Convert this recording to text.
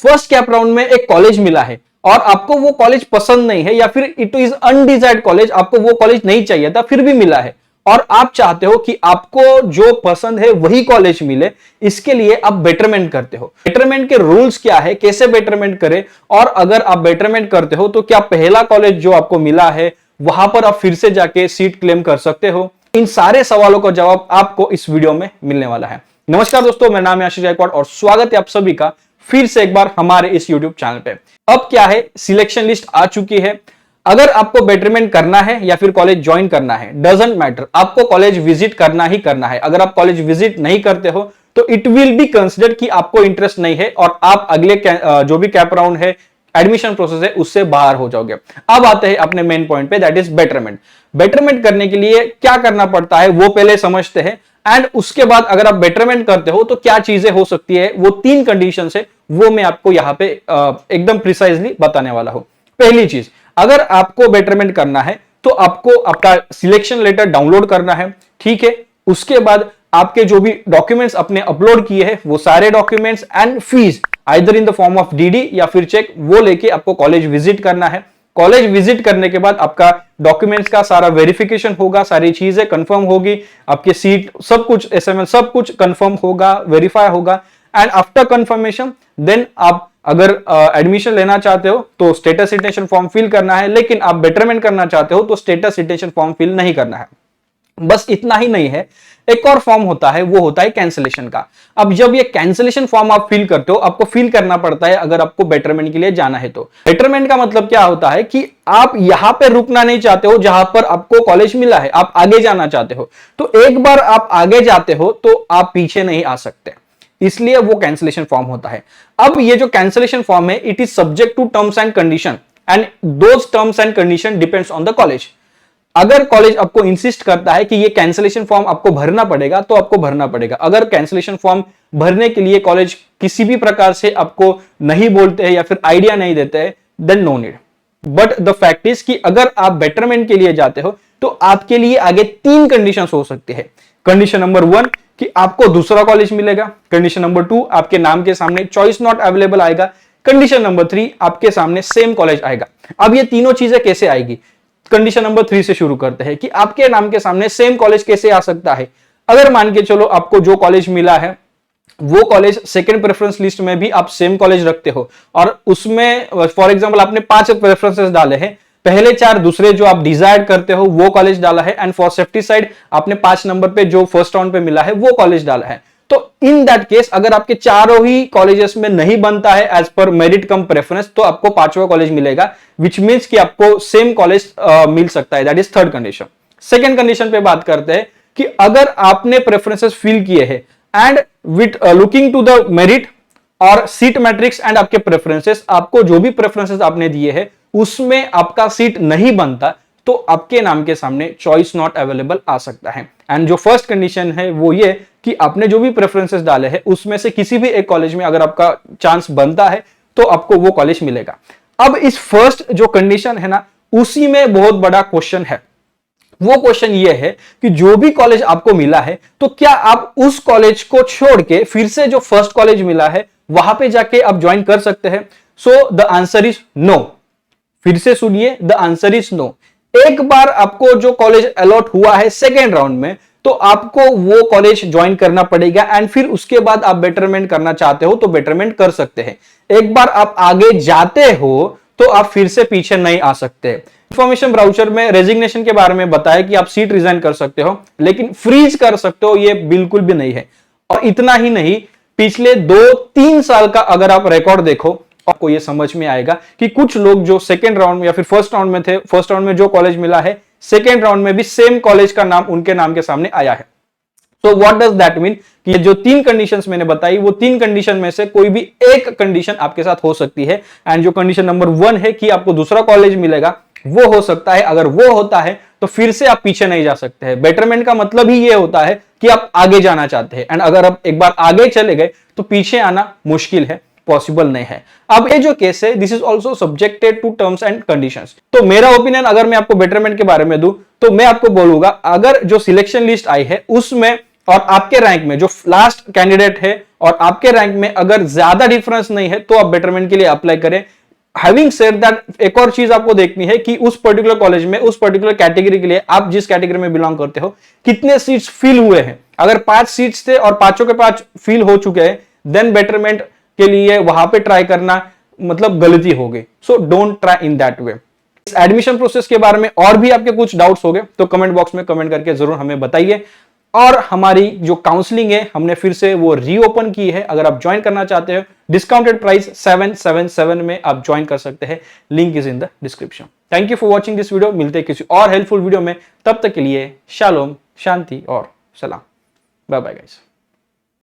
First cap round में एक college मिला है और आपको वो कॉलेज पसंद नहीं है या फिर इट इज अनडिजायर्ड कॉलेज, आपको वो कॉलेज नहीं चाहिए था फिर भी मिला है और आप चाहते हो कि आपको जो पसंद है वही कॉलेज मिले, इसके लिए आप बेटरमेंट करते हो। बेटरमेंट के रूल्स क्या है, कैसे बेटरमेंट करें, और अगर आप बेटरमेंट करते हो तो क्या पहला कॉलेज जो आपको मिला है वहां पर आप फिर से जाके सीट क्लेम कर सकते हो? इन सारे सवालों का जवाब आपको इस वीडियो में मिलने वाला है। नमस्कार दोस्तों, मेरा नाम है आशीष गायकवाड़ और स्वागत है आप सभी का फिर से एक बार हमारे इस YouTube चैनल पे। अब क्या है, सिलेक्शन लिस्ट आ चुकी है। अगर आपको बेटरमेंट करना है या फिर कॉलेज ज्वाइन करना है, डजंट मैटर, आपको कॉलेज विजिट करना ही करना है। अगर आप कॉलेज विजिट नहीं करते हो तो इट विल बी कंसिडर्ड कि आपको इंटरेस्ट नहीं है और आप अगले जो भी कैप राउंड है, एडमिशन प्रोसेस है, उससे बाहर हो जाओगे। अब आते हैं अपने मेन पॉइंट पे, दैट इज बेटरमेंट। बेटरमेंट करने के लिए क्या करना पड़ता है वो पहले समझते हैं, एंड उसके बाद अगर आप बेटरमेंट करते हो तो क्या चीजें हो सकती है, वो 3 कंडीशन है, वो मैं आपको यहां पे एकदम प्रिसाइजली बताने वाला हूं। पहली चीज, अगर आपको बेटरमेंट करना है तो आपको आपका सिलेक्शन लेटर डाउनलोड करना है, ठीक है। उसके बाद आपके जो भी डॉक्यूमेंट्स अपने अपलोड किए हैं वो सारे documents and fees either in the form of DD या फिर चेक, वो लेके आपको कॉलेज विजिट करना है। कॉलेज विजिट करने के बाद आपका डॉक्यूमेंट्स का सारा वेरिफिकेशन होगा, सारी चीजें कंफर्म होगी, आपके सीट सब कुछ, एसएमएस सब कुछ कंफर्म होगा, वेरीफाई होगा, एंड आफ्टर कंफर्मेशन देन आप अगर एडमिशन लेना चाहते हो तो स्टेटस सिटेशन फॉर्म फिल करना है, लेकिन आप बेटरमेंट करना चाहते हो तो स्टेटस सिटेशन फॉर्म फिल नहीं करना है। बस इतना ही नहीं है, एक और फॉर्म होता है, वो होता है कैंसिलेशन का। अब जब ये कैंसिलेशन फॉर्म आप फिल करते हो, आपको फिल करना पड़ता है अगर आपको बेटरमेंट के लिए जाना है तो। बेटरमेंट का मतलब क्या होता है कि आप यहां पे रुकना नहीं चाहते हो जहां पर आपको कॉलेज मिला है, आप आगे जाना चाहते हो। तो एक बार आप आगे जाते हो तो आप पीछे नहीं आ सकते, इसलिए वो कैंसिलेशन फॉर्म होता है। अब ये जो कैंसिलेशन फॉर्म है, it is subject to terms and condition and those terms and condition depends on the college. अगर कॉलेज आपको इंसिस्ट करता है कि ये कैंसिलेशन फॉर्म आपको भरना पड़ेगा तो आपको भरना पड़ेगा। अगर कैंसिलेशन फॉर्म भरने के लिए कॉलेज किसी भी प्रकार से आपको नहीं बोलते हैं या फिर आइडिया नहीं देते हैं, then no need. But the fact is कि अगर आप बेटरमेंट के लिए जाते हो तो आपके लिए आगे 3 कंडीशन हो सकती है। कंडीशन नंबर 1 कि आपको दूसरा कॉलेज मिलेगा। कंडीशन नंबर 2 आपके नाम के सामने चॉइस नॉट अवेलेबल आएगा। कंडीशन नंबर 3 आपके सामने सेम कॉलेज आएगा। अब ये तीनों चीजें कैसे आएगी, कंडीशन नंबर 3 से शुरू करते हैं कि आपके नाम के सामने सेम कॉलेज कैसे आ सकता है। अगर मान के चलो आपको जो कॉलेज मिला है वो कॉलेज सेकंड प्रेफरेंस लिस्ट में भी आप सेम कॉलेज रखते हो और उसमें फॉर एग्जांपल आपने 5 प्रेफरेंसेस डाले हैं, पहले 4 दूसरे जो आप डिजायर करते हो वो कॉलेज डाला है, एंड फॉर सेफ्टी साइड आपने 5 नंबर पे जो फर्स्ट राउंड पे मिला है वो कॉलेज डाला है। तो इन दैट केस अगर आपके चारों ही कॉलेजेस में नहीं बनता है एज पर मेरिट कम प्रेफरेंस, तो आपको 5वां कॉलेज मिलेगा, विच मींस कि आपको सेम कॉलेज मिल सकता है। That is third condition. Second condition पे बात करते हैं कि अगर आपने प्रेफरेंसेस फिल किए हैं and with looking to the merit और सीट मैट्रिक्स एंड आपके प्रेफरेंसेस, आपको जो भी प्रेफरेंसेस आपने दिए हैं उसमें आपका सीट नहीं बनता तो आपके नाम के सामने चॉइस नॉट अवेलेबल आ सकता है। एंड जो फर्स्ट कंडीशन है वो ये कि आपने जो भी प्रेफरेंसेस डाले हैं उसमें से किसी भी एक कॉलेज में अगर आपका चांस बनता है तो आपको वो कॉलेज मिलेगा। अब इस फर्स्ट जो कंडीशन है ना, उसी में बहुत बड़ा क्वेश्चन है। वो क्वेश्चन ये है कि जो भी कॉलेज आपको मिला है तो क्या आप उस कॉलेज को छोड़ के फिर से जो फर्स्ट कॉलेज मिला है वहां पे जाके आप ज्वाइन कर सकते हैं? So the answer is no. फिर से सुनिए, द आंसर इज नो। एक बार आपको जो कॉलेज अलॉट हुआ है सेकेंड राउंड में तो आपको वो कॉलेज ज्वाइन करना पड़ेगा, एंड फिर उसके बाद आप बेटरमेंट करना चाहते हो तो बेटरमेंट कर सकते हैं। एक बार आप आगे जाते हो तो आप फिर से पीछे नहीं आ सकते। इंफॉर्मेशन ब्राउचर में रेजिग्नेशन के बारे में बताया कि आप सीट रिजाइन कर सकते हो, लेकिन फ्रीज कर सकते हो ये बिल्कुल भी नहीं है। और इतना ही नहीं, पिछले 2-3 साल का अगर आप रिकॉर्ड देखो आपको ये समझ में आएगा कि कुछ लोग जो सेकेंड राउंड में या फिर फर्स्ट राउंड में थे, फर्स्ट राउंड में जो कॉलेज मिला है सेकेंड राउंड में भी सेम कॉलेज का नाम उनके नाम के सामने आया है। तो व्हाट डज दैट मीन कि जो 3 कंडीशंस मैंने बताई वो 3 कंडीशन में से कोई भी एक कंडीशन आपके साथ हो सकती है, एंड जो कंडीशन नंबर 1 है कि आपको दूसरा कॉलेज मिलेगा वो हो सकता है। अगर वो होता है तो फिर से आप पीछे नहीं जा सकते हैं। बेटरमेंट का मतलब ही ये होता है कि आप आगे जाना चाहते हैं, एंड अगर आप एक बार आगे चले गए तो पीछे आना मुश्किल है, पॉसिबल नहीं है। अब ये जो केस है this is also subjected to terms and conditions. तो मेरा ओपिनियन अगर मैं आपको बेटरमेंट के बारे में दूं तो मैं आपको बोलूंगा, अगर जो सिलेक्शन लिस्ट आई है उसमें और आपके रैंक में जो लास्ट कैंडिडेट है और आपके रैंक में अगर ज्यादा डिफरेंस नहीं है तो आप बेटरमेंट के लिए अप्लाई करें। हैविंग सेड दैट, एक और चीज आपको देखनी है कि उस पर्टिकुलर कॉलेज में उस पर्टिकुलर कैटेगरी के लिए, आप जिस कैटेगरी में बिलोंग करते हो, कितने सीट्स फिल हुए हैं। अगर 5 सीट्स थे और पांचों के 5 फिल हो चुके हैं, देन बेटरमेंट के लिए वहां पे ट्राई करना मतलब गलती हो गई। So don't try in that way. इस एडमिशन प्रोसेस के बारे में और भी आपके कुछ डाउट्स हो गए तो कमेंट बॉक्स में कमेंट करके जरूर हमें बताइए। और हमारी जो काउंसलिंग है हमने फिर से वो रीओपन की है। अगर आप ज्वाइन करना चाहते हो, डिस्काउंटेड प्राइस 777 में आप ज्वाइन कर सकते हैं। Link is in the description. Thank you for watching this video. मिलते हैं किसी और हेल्पफुल वीडियो में, तब तक के लिए शालोम, शांति और सलाम। Bye bye guys.